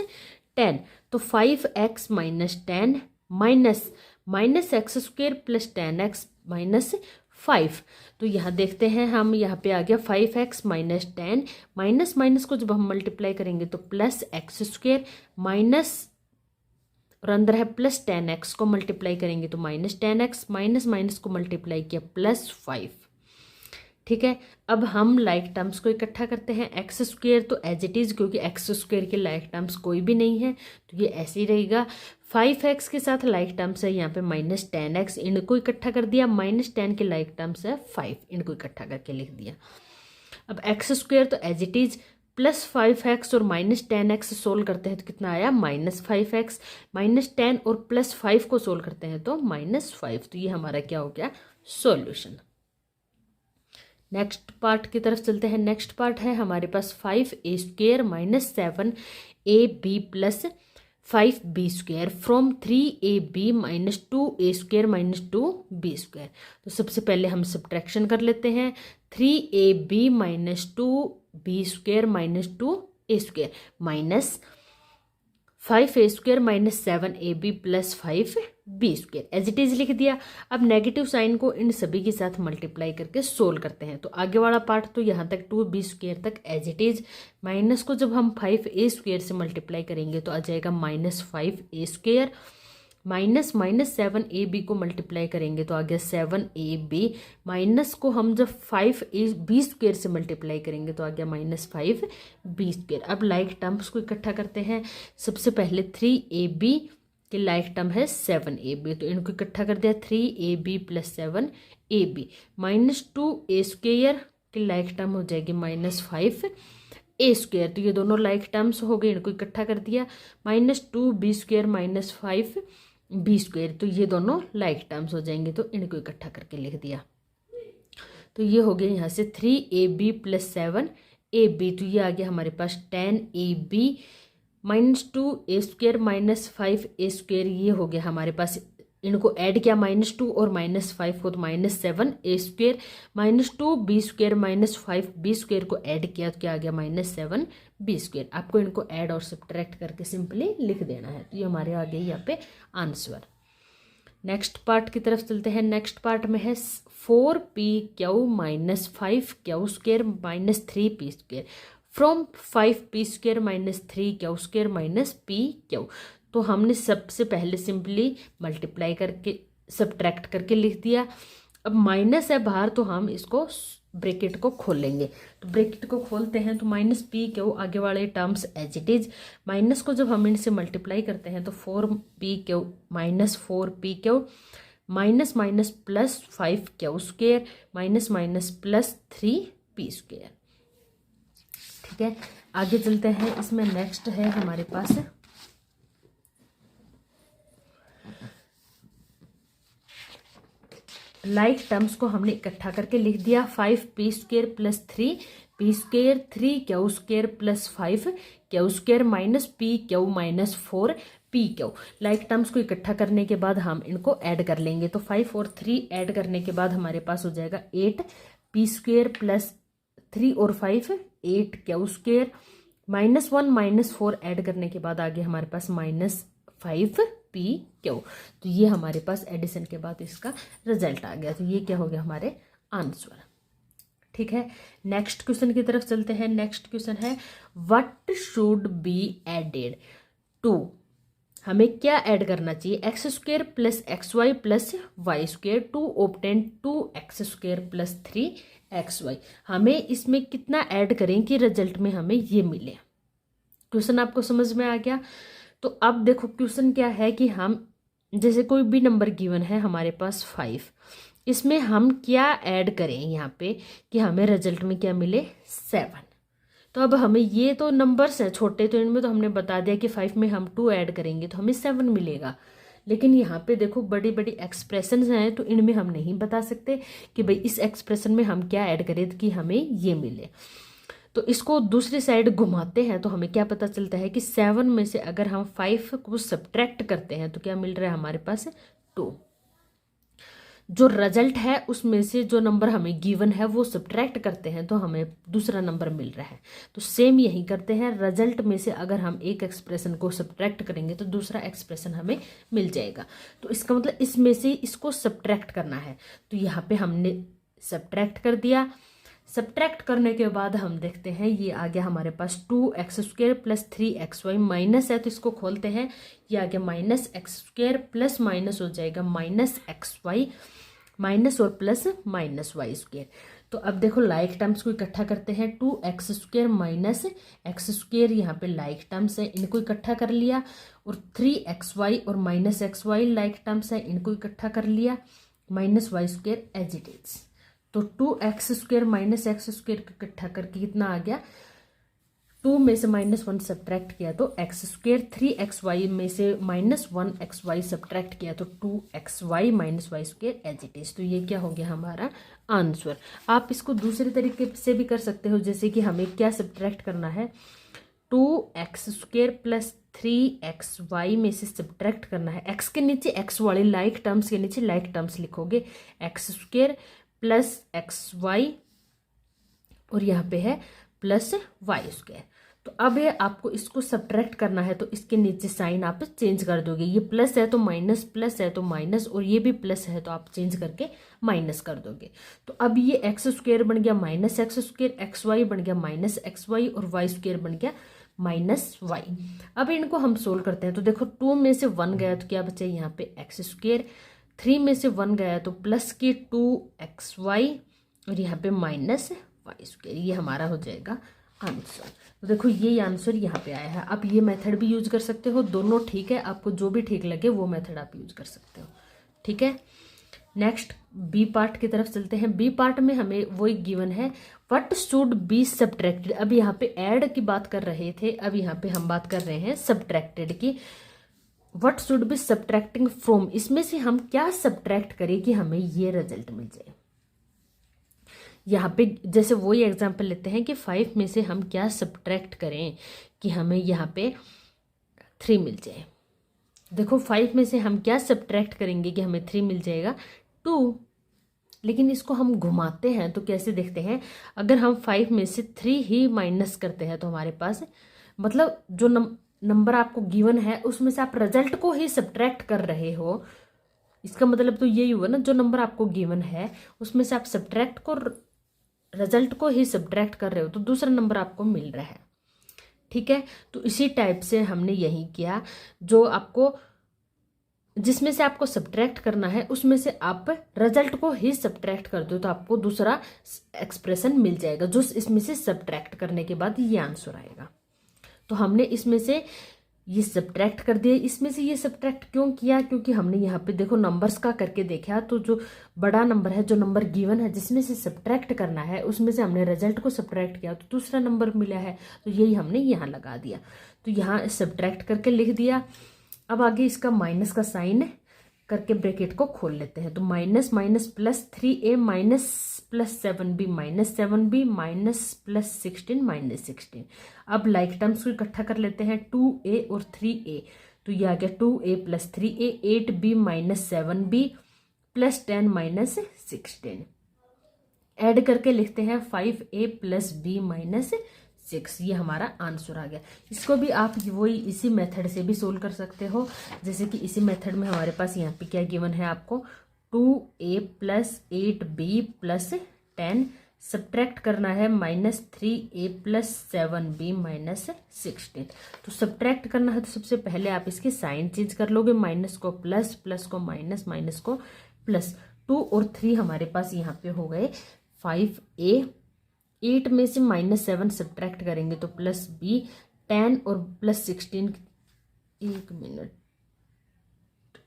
10। तो 5x minus 10 minus x square plus 10x minus 5। तो यहाँ देखते हैं हम, यहाँ पे आ गया 5x माइनस 10, माइनस माइनस को जब हम मल्टीप्लाई करेंगे तो प्लस एक्स स्क्वेयर माइनस और अंदर है प्लस 10x को मल्टीप्लाई करेंगे तो माइनस 10x, माइनस माइनस को मल्टीप्लाई किया प्लस 5। ठीक है, अब हम लाइक टर्म्स को इकट्ठा करते हैं। एक्स स्क्वेयर तो एज इट इज, क्योंकि एक्स स्क्वेयर के लाइक टर्म्स कोई भी नहीं है तो ये ऐसे ही रहेगा। 5x के साथ लाइक टर्म्स है यहाँ पे माइनस 10x, इनको इकट्ठा कर दिया। माइनस 10 के लाइक टर्म्स है 5, इनको इकट्ठा करके लिख दिया। अब एक्स स्क्वेयर तो as it is, plus 5x और माइनस 10x सोल्व करते हैं तो कितना आया माइनस 5x, माइनस 10 और प्लस 5 को सोल्व करते हैं तो माइनस 5। तो ये हमारा क्या हो गया सॉल्यूशन। नेक्स्ट पार्ट की तरफ चलते हैं। नेक्स्ट पार्ट है हमारे पास 5a square minus 7ab plus 5b square from 3ab minus 2a square minus 2b square. तो सबसे पहले हम सब्ट्रैक्शन कर लेते हैं। 3ab minus 2b square minus 2a square minus 5a square minus 7ab plus 5b square as it is लिख दिया। अब नेगेटिव साइन को इन सभी के साथ मल्टीप्लाई करके सोल्व करते हैं। तो आगे वाला पार्ट तो यहाँ तक 2b स्क्वेयर तक एज इट इज, माइनस को जब हम 5a स्क्वेयर से मल्टीप्लाई करेंगे तो आ जाएगा minus 5a square, minus minus 7ab को मल्टीप्लाई करेंगे तो आ गया 7ab, माइनस को हम जब 5b स्क्वेयर से मल्टीप्लाई करेंगे तो आ गया माइनस 5b स्क्वेयर। अब लाइक टर्म्स को इकट्ठा करते हैं। सबसे पहले 3ab के लाइक टर्म है 7ab, तो इनको इकट्ठा कर दिया 3ab plus 7ab, minus 2a square के लाइक टर्म हो जाएगी माइनस 5a स्क्वेयर। तो ये दोनों लाइक टर्म्स हो गए, इनको इकट्ठा कर दिया। Minus 2b square minus 5b square, तो ये दोनों लाइक टर्म्स हो जाएंगे तो इनको इकट्ठा करके लिख दिया। तो ये हो गया यहाँ से 3ab प्लस 7ab, तो ये आ गया हमारे पास 10ab minus 2a square minus 5a square, ये हो गया हमारे पास। इनको ऐड किया माइनस 2 और माइनस 5 को तो minus 7a square, minus 2b square minus 5b square को ऐड किया तो क्या आ गया माइनस 7b स्क्वेयर। आपको इनको ऐड और सब्ट्रैक्ट करके सिंपली लिख देना है। तो ये हमारे आ गए यहाँ पे आंसर। नेक्स्ट पार्ट की तरफ चलते हैं। नेक्स्ट पार्ट में है 4pq minus 5q square minus 3p square from 5p square minus 3q square minus pq। तो हमने सबसे पहले सिंपली मल्टीप्लाई करके सब्ट्रैक्ट करके लिख दिया। अब माइनस है बाहर तो हम इसको ब्रैकेट को खोलेंगे। तो ब्रैकेट को खोलते हैं तो माइनस pq, आगे वाले terms as it is, minus को जब हम इनसे मल्टीप्लाई करते हैं तो 4pq minus 4pq minus minus plus 5q square minus minus plus 3p square. ठीक है, आगे चलते हैं। इसमें नेक्स्ट है हमारे पास लाइक टर्म्स को हमने इकट्ठा करके लिख दिया। 5p square plus 3p square, 3q square plus 5q square minus pq minus 4pq। Like terms को इकट्ठा करने के बाद हम इनको ऐड कर लेंगे। तो 5 और 3 ऐड करने के बाद हमारे पास हो जाएगा 8p स्क्वेयर प्लस 3 और 5 8q square minus 1 minus 4 add करने के बाद आगे हमारे पास माइनस 5 PQ। तो ये हमारे पास एडिशन के बाद इसका रिजल्ट आ गया। तो ये क्या हो गया हमारे आंसर। ठीक है, नेक्स्ट क्वेश्चन की तरफ चलते हैं। नेक्स्ट क्वेश्चन है what should be added to, हमें क्या ऐड करना चाहिए x square plus x y plus y square to obtain 2x square plus 3xy। हमें इसमें कितना ऐड करें कि रिजल्ट में हमें ये मिले। क्वेश्चन आपको समझ में आ गया। तो अब देखो क्वेश्चन क्या है कि हम जैसे कोई भी नंबर गिवन है हमारे पास 5, इसमें हम क्या ऐड करें यहाँ पे कि हमें रिजल्ट में क्या मिले 7। तो अब हमें ये तो नंबर्स हैं छोटे, तो इनमें तो हमने बता दिया कि 5 में हम 2 ऐड करेंगे तो हमें 7 मिलेगा। लेकिन यहाँ पे देखो बड़ी बड़ी एक्सप्रेशंस हैं, तो इनमें हम नहीं बता सकते कि भाई इस एक्सप्रेशन में हम क्या ऐड करें कि हमें ये मिले। तो इसको दूसरी साइड घुमाते हैं तो हमें क्या पता चलता है कि 7 में से अगर हम 5 को सब्ट्रैक्ट करते हैं तो क्या मिल रहा है हमारे पास 2। जो रिजल्ट है उसमें से जो नंबर हमें गिवन है वो सब्ट्रैक्ट करते हैं तो हमें दूसरा नंबर मिल रहा है। तो सेम यही करते हैं, रिजल्ट में से अगर हम एक एक्सप्रेशन को सब्ट्रैक्ट करेंगे तो दूसरा एक्सप्रेशन हमें मिल जाएगा। तो इसका मतलब इसमें से इसको सब्ट्रैक्ट करना है। तो यहाँ पे हमने सब्ट्रैक्ट कर दिया। सब्ट्रैक्ट करने के बाद हम देखते हैं ये आ गया हमारे पास 2x square plus 3xy, minus है तो इसको खोलते हैं, ये आ गया minus x square plus minus हो जाएगा माइनस XY, माइनस और प्लस माइनस वाई स्क्वेयर। तो अब देखो लाइक टर्म्स को इकट्ठा करते हैं, 2x square minus x square, यहाँ पे लाइक टर्म्स है इनको इकट्ठा कर लिया, और 3xy और माइनस XY लाइक टर्म्स है इनको इकट्ठा कर लिया, minus Y square as it is. तो 2x square minus x square को इकट्ठा करके कितना आ गया, 2 में से -1 सब्ट्रैक्ट किया तो x स्क्वेयर, 3xy में से -1xy सब्ट्रैक्ट किया तो 2xy minus Y square as it is. तो ये क्या हो गया हमारा आंसर। आप इसको दूसरे तरीके से भी कर सकते हो, जैसे कि हमें क्या सब्ट्रैक्ट करना है, 2x स्क्वेयर प्लस 3xy में से सब्ट्रैक्ट करना है, x के नीचे x वाले लाइक टर्म्स के नीचे लाइक टर्म्स लिखोगे, x स्क्वेयर प्लस XY और यहाँ पे है प्लस वाई स्क्वायर। तो अब ये आपको इसको सब्ट्रैक्ट करना है तो इसके नीचे साइन आप चेंज कर दोगे, ये प्लस है तो माइनस, प्लस है तो माइनस, और ये भी प्लस है तो आप चेंज करके माइनस कर दोगे। तो अब ये एक्स स्क्वायर बन गया माइनस एक्स स्क्वायर, XY बन गया माइनस XY और वाई स्क्वायर बन गया माइनस वाई। अब इनको हम सोल्व करते हैं तो देखो 2 में से 1 गया तो क्या बचा यहाँ पे एक्स स्क्वायर, 3 में से 1 गया तो प्लस के 2xy और यहाँ पे माइनस वाई स्क्वायर, ये हमारा हो जाएगा आंसर। तो देखो ये आंसर यहाँ पे आया है। आप ये मेथड भी यूज कर सकते हो, दोनों ठीक है, आपको जो भी ठीक लगे वो मेथड आप यूज कर सकते हो। ठीक है, नेक्स्ट बी पार्ट की तरफ चलते हैं। बी पार्ट में हमें वही गिवन है व्हाट शुड बी सब्ट्रैक्टेड। अब यहाँ पे ऐड की बात कर रहे थे, अब यहाँ पे हम बात कर रहे हैं सब्ट्रैक्टेड की। What should B subtracting from, इसमें से हम क्या सब्ट्रैक्ट करें कि हमें ये रिजल्ट मिल जाए। यहाँ पे जैसे वही एग्जांपल लेते हैं कि 5 में से हम क्या सब्ट्रैक्ट करें कि हमें यहाँ पे 3 मिल जाए। देखो 5 में से हम क्या सब्ट्रैक्ट करेंगे कि हमें 3 मिल जाएगा 2। लेकिन इसको हम घुमाते हैं तो कैसे देखते हैं, अगर हम 5 में से 3 ही माइनस करते हैं तो हमारे पास मतलब जो नंबर आपको गिवन है उसमें से आप रिजल्ट को ही सब्ट्रैक्ट कर रहे हो। इसका मतलब तो यही हुआ ना, जो नंबर आपको गिवन है उसमें से आप सब्ट्रैक्ट को रिजल्ट को ही सब्ट्रैक्ट कर रहे हो तो दूसरा नंबर आपको मिल रहा है। ठीक है, तो इसी टाइप से हमने यही किया, जो आपको जिसमें से आपको सब्ट्रैक्ट करना है उसमें से आप रिजल्ट को ही सब्ट्रैक्ट कर दो तो आपको दूसरा एक्सप्रेशन मिल जाएगा, जो इसमें से सब्ट्रैक्ट करने के बाद ये आंसर आएगा। तो हमने इसमें से ये सब्ट्रैक्ट कर दिया। इसमें से ये सब्ट्रैक्ट क्यों किया, क्योंकि हमने यहाँ पे देखो नंबर्स का करके देखा तो जो बड़ा नंबर है, जो नंबर गिवन है जिसमें से सब्ट्रैक्ट करना है उसमें से हमने रिजल्ट को सब्ट्रैक्ट किया तो दूसरा नंबर मिला है, तो यही हमने यहाँ लगा दिया। तो यहाँ सब्ट्रैक्ट करके लिख दिया। अब आगे इसका माइनस का साइन करके ब्रैकेट को खोल लेते हैं, तो minus minus plus 3a minus plus 7b minus 7b minus plus 16 minus 16। अब लाइक टर्म्स को इकट्ठा कर लेते हैं, 2a और 3a, तो ये आ गया 2a plus 3a, 8b minus 7b plus 10 minus 16। Add करके लिखते हैं 5a प्लस b माइनस 6, ये हमारा आंसर आ गया। इसको भी आप वही इसी मेथड से भी सोल्व कर सकते हो। जैसे कि इसी मेथड में हमारे पास यहाँ पे क्या गिवन है आपको, 2a + 8b + 10 सब्ट्रैक्ट करना है -3a + 7b - 16। तो सब्ट्रैक्ट करना है तो सबसे पहले आप इसके साइन चेंज कर लोगे, माइनस को प्लस, प्लस को माइनस, माइनस को प्लस। 2 और 3 हमारे पास यहाँ पे हो गए 5a, 8 में से -7 सब्ट्रैक्ट करेंगे तो +b, 10 और +16, 1 मिनट,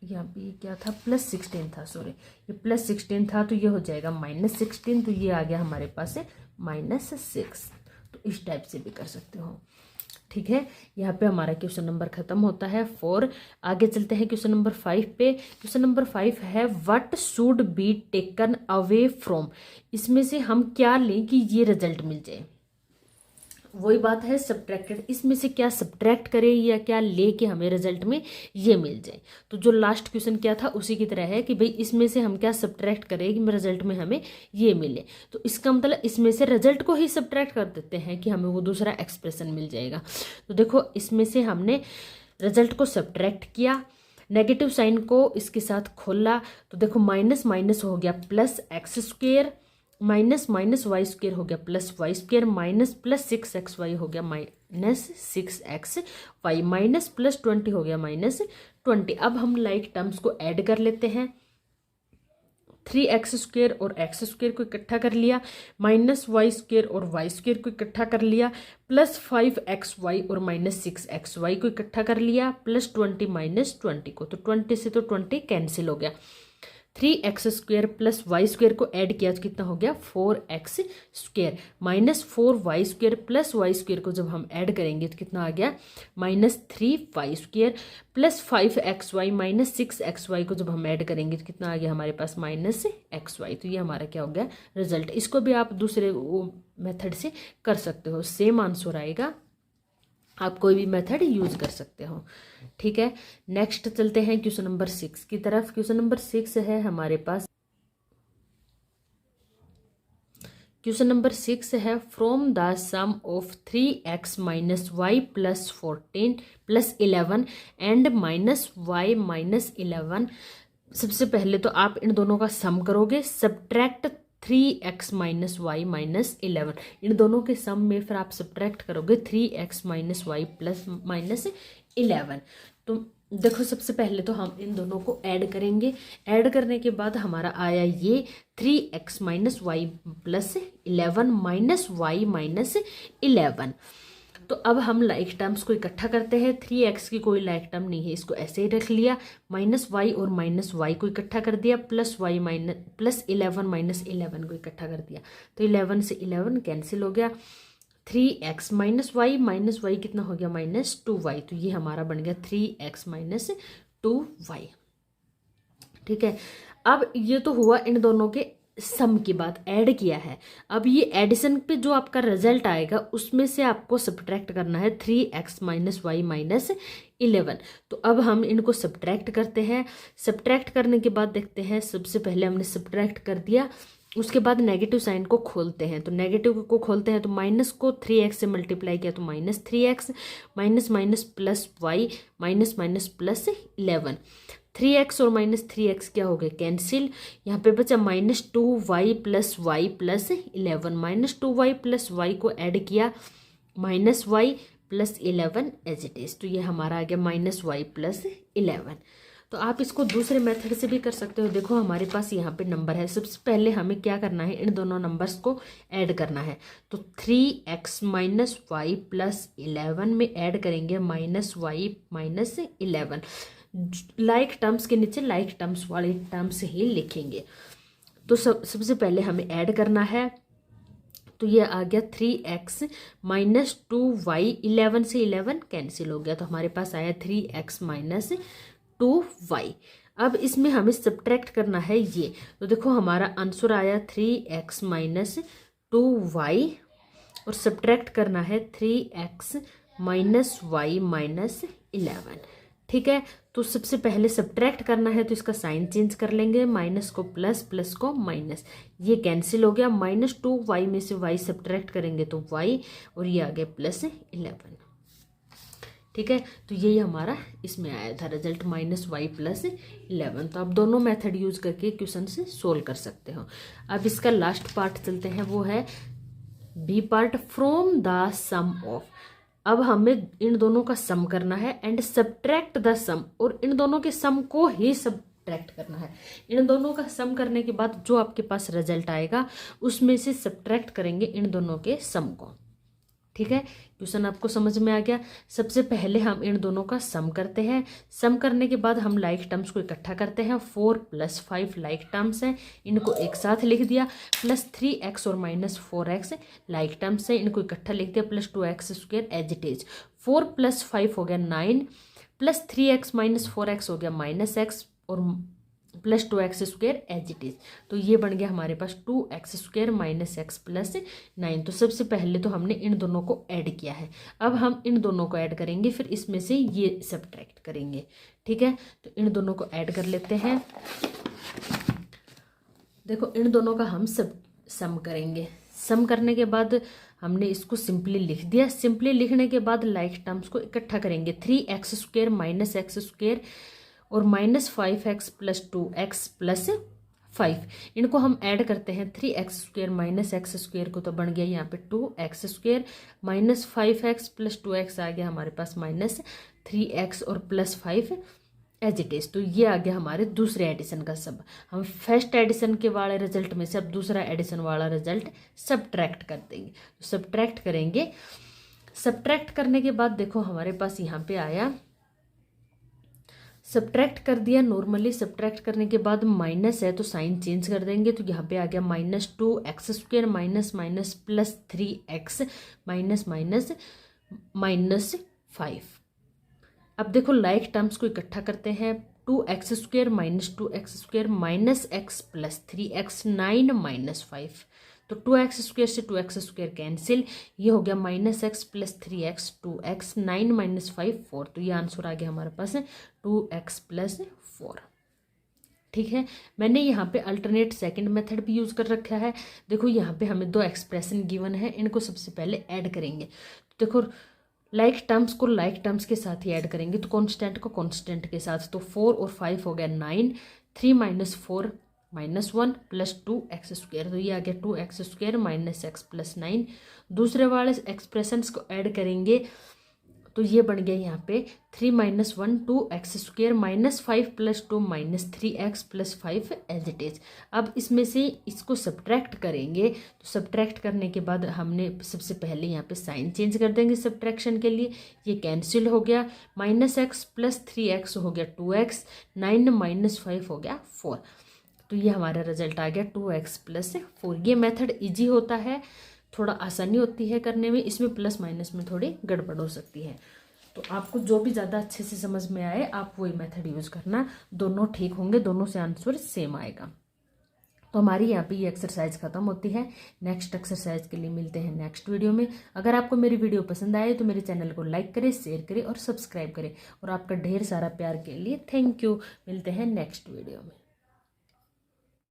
यहाँ पे क्या था, +16 था, सॉरी ये +16 था, तो ये हो जाएगा -16, तो ये आ गया हमारे पास है -6। तो इस टाइप से भी कर सकते हो। ठीक है, यहाँ पे हमारा क्वेश्चन नंबर खत्म होता है 4। आगे चलते हैं क्वेश्चन नंबर 5 पे। क्वेश्चन नंबर 5 है what should be taken away from. इसमें से हम क्या लें कि ये रिजल्ट मिल जाए। वही बात है सब्ट्रैक्टेड, इसमें से क्या सब्ट्रैक्ट करें या क्या ले के हमें रिजल्ट में ये मिल जाए। तो जो लास्ट क्वेश्चन क्या था उसी की तरह है कि भाई इसमें से हम क्या सब्ट्रैक्ट करें कि रिजल्ट में हमें ये मिले। तो इसका मतलब इसमें से रिजल्ट को ही सब्ट्रैक्ट कर देते हैं कि हमें वो दूसरा एक्सप्रेशन मिल जाएगा। तो देखो इसमें से हमने रिजल्ट को सब्ट्रैक्ट किया, नेगेटिव साइन को इसके साथ खोला, तो देखो माइनस माइनस हो गया +x², माइनस माइनस y² हो गया +y², माइनस +6xy हो गया -6xy, माइनस +20 हो गया -20। अब हम लाइक टर्म्स को ऐड कर लेते हैं। 3x² और x² को इकट्ठा कर लिया, -y² और y² को इकट्ठा कर लिया, +5xy और -6xy को इकट्ठा कर लिया, +20 -20 को, तो 20 से तो 20 कैंसिल हो गया। 3x² + y² को ऐड किया तो कितना हो गया 4x², -4y² + y² को जब हम ऐड करेंगे तो कितना आ गया -3y² + 5xy -6xy को जब हम ऐड करेंगे तो कितना आ गया हमारे पास -xy। तो ये हमारा क्या हो गया रिजल्ट। इसको भी आप दूसरे मेथड से कर सकते हो, सेम आंसर आएगा, आप कोई भी मेथड यूज कर सकते हो। ठीक है, नेक्स्ट चलते हैं क्वेश्चन नंबर 6 की तरफ। क्वेश्चन नंबर 6 है हमारे पास, क्वेश्चन नंबर 6 है from the sum of 3x - y + 14 + 11 and -y - 11। सबसे पहले तो आप इन दोनों का सम करोगे, सब्ट्रैक्ट 3x - y - 11, इन दोनों के सम में फिर आप सब्ट्रैक्ट करोगे 3x - y + -11। तो देखो सबसे पहले तो हम इन दोनों को ऐड करेंगे, ऐड करने के बाद हमारा आया ये 3x - y + 11 -y - 11। तो अब हम लाइक टर्म्स को इकट्ठा करते हैं। 3x की कोई लाइक टर्म नहीं है, इसको ऐसे ही रख लिया, -y और -y को इकट्ठा कर दिया, +11 - 11 को इकट्ठा कर दिया, तो 11 से 11 कैंसिल हो गया। 3x - y कितना हो गया -2y, तो ये हमारा बन गया 3x - 2y। ठीक है, अब ये तो हुआ इन दोनों के सम की बात, ऐड किया है। अब ये एडिशन पे जो आपका रिजल्ट आएगा उसमें से आपको सब्ट्रैक्ट करना है 3x - y - 11। तो अब हम इनको सब्ट्रैक्ट करते हैं। सब्ट्रैक्ट करने के बाद देखते हैं, सबसे पहले हमने सब्ट्रैक्ट कर दिया, उसके बाद नेगेटिव साइन को खोलते हैं। तो नेगेटिव को खोलते हैं तो माइनस को 3x से मल्टीप्लाई किया तो -3x, minus minus plus y, minus minus +11। 3x और -3x क्या हो गए कैंसिल, यहाँ पे बचा -2y + y + 11, -2y + y को ऐड किया, -y + 11 एज इट इज, तो ये हमारा आ गया -y + 11। तो आप इसको दूसरे मेथड से भी कर सकते हो। देखो हमारे पास यहाँ पे नंबर है, सबसे पहले हमें क्या करना है, इन दोनों नंबर्स को ऐड करना है। तो 3x - y + 11 में ऐड करेंगे -y - 11, लाइक टर्म्स के नीचे लाइक टर्म्स वाले टर्म्स ही लिखेंगे। तो सबसे पहले हमें ऐड करना है, तो ये आ गया 3x - 2y, 11 से 11 कैंसिल हो गया, तो हमारे पास आया 3x - 2y। अब इसमें हमें सब्ट्रैक्ट करना है ये, तो देखो हमारा आंसर आया 3x - 2y और सब्ट्रैक्ट करना है 3x - y - 11। ठीक है। तो सबसे पहले सब्ट्रैक्ट करना है तो इसका साइन चेंज कर लेंगे, माइनस को प्लस, प्लस को माइनस, ये कैंसिल हो गया। -2y में से y सब्ट्रैक्ट करेंगे तो y, और ये आ गया +11। ठीक है, तो यही हमारा इसमें आया था रिजल्ट -y +11। तो आप दोनों मेथड यूज करके क्वेश्चन से सोल्व कर सकते हो। अब इसका लास्ट पार्ट चलते हैं, वो है B part, from the sum of. अब हमें इन दोनों का सम करना है एंड सब्ट्रैक्ट द सम, और इन दोनों के सम को ही सब्ट्रैक्ट करना है। इन दोनों का सम करने के बाद जो आपके पास रिजल्ट आएगा उसमें से सब्ट्रैक्ट करेंगे इन दोनों के सम को। ठीक है, क्वेश्चन आपको समझ में आ गया। सबसे पहले हम इन दोनों का सम करते हैं। सम करने के बाद हम लाइक टर्म्स को इकट्ठा करते हैं। 4 + 5 लाइक टर्म्स हैं, इनको एक साथ लिख दिया। +3x और -4x लाइक टर्म्स हैं, इनको इकट्ठा लिख दिया। +2x² as it is. 4 + 5 हो गया 9, +3x - 4x हो गया -x, और +2x² एज इट इज। तो ये बन गया हमारे पास 2x² - x + 9। तो सबसे पहले तो हमने इन दोनों को ऐड किया है, अब हम इन दोनों को ऐड करेंगे, फिर इसमें से ये सब्ट्रैक्ट करेंगे। ठीक है, तो इन दोनों को ऐड कर लेते हैं। देखो इन दोनों का हम सब सम करेंगे। सम करने के बाद हमने इसको सिंपली लिख दिया। सिंपली लिखने के बाद लाइक टर्म्स को इकट्ठा करेंगे। 3x² - x² और -5x + 2x + 5, इनको हम ऐड करते हैं। 3x² - x² को तो बन गया यहाँ पे 2x² -5x + 2x आ गया हमारे पास -3x और +5 एज इट इज। तो ये आ गया हमारे दूसरे एडिशन का सब। हम फर्स्ट एडिशन के वाले रिजल्ट में से अब दूसरा एडिशन वाला रिजल्ट सब्ट्रैक्ट कर देंगे। तो सब्ट्रैक्ट करेंगे। सब्ट्रैक्ट करने के बाद देखो हमारे पास यहाँ पे आया, सब्ट्रैक्ट कर दिया। नॉर्मली सब्ट्रैक्ट करने के बाद माइनस है तो साइन चेंज कर देंगे। तो यहाँ पे आ गया -2x² -+3x -5। अब देखो लाइक टर्म्स को इकट्ठा करते हैं। 2x² - 2x² -x + 3x 9 - 5। तो 2x² से 2x² कैंसिल, ये हो गया -x + 3x 2x 9 - 5 4। तो ये आंसर आ गया हमारे पास 2x + 4। ठीक है, मैंने यहाँ पे अल्टरनेट सेकंड मेथड भी यूज़ कर रखा है। देखो यहाँ पे हमें 2 एक्सप्रेशन गिवन है, इनको सबसे पहले ऐड करेंगे। तो देखो लाइक टर्म्स को लाइक टर्म्स के साथ ही ऐड करेंगे, तो कांस्टेंट को कांस्टेंट के साथ। तो 4 और 5 हो गया 9, 3 - 4 -1 + 2x²। तो ये आ गया 2x² - x + 9। दूसरे वाले एक्सप्रेशंस को ऐड करेंगे तो ये बन गया यहाँ पे 3 - 1 2x² -5 + 2 -3x + 5 as it is. अब इसमें से इसको सब्ट्रैक्ट करेंगे। तो सब्ट्रैक्ट करने के बाद हमने सबसे पहले यहाँ पे साइन चेंज कर देंगे सब्ट्रैक्शन के लिए। ये कैंसिल हो गया। -x + 3x हो गया 2x, 9 - 5 हो गया 4। तो ये हमारा रिजल्ट आ गया 2x + 4। ये मेथड इजी होता है, थोड़ा आसानी होती है करने में, इसमें प्लस माइनस में थोड़ी गड़बड़ हो सकती है। तो आपको जो भी ज़्यादा अच्छे से समझ में आए आप वही मेथड यूज़ करना, दोनों ठीक होंगे, दोनों से आंसर सेम आएगा। तो हमारी यहाँ पे ये एक्सरसाइज खत्म होती है। नेक्स्ट एक्सरसाइज के लिए मिलते हैं नेक्स्ट वीडियो में। अगर आपको मेरी वीडियो पसंद आए तो मेरे चैनल को लाइक करें, शेयर करें और सब्सक्राइब करें। और आपका ढेर सारा प्यार के लिए थैंक यू। मिलते हैं नेक्स्ट वीडियो में।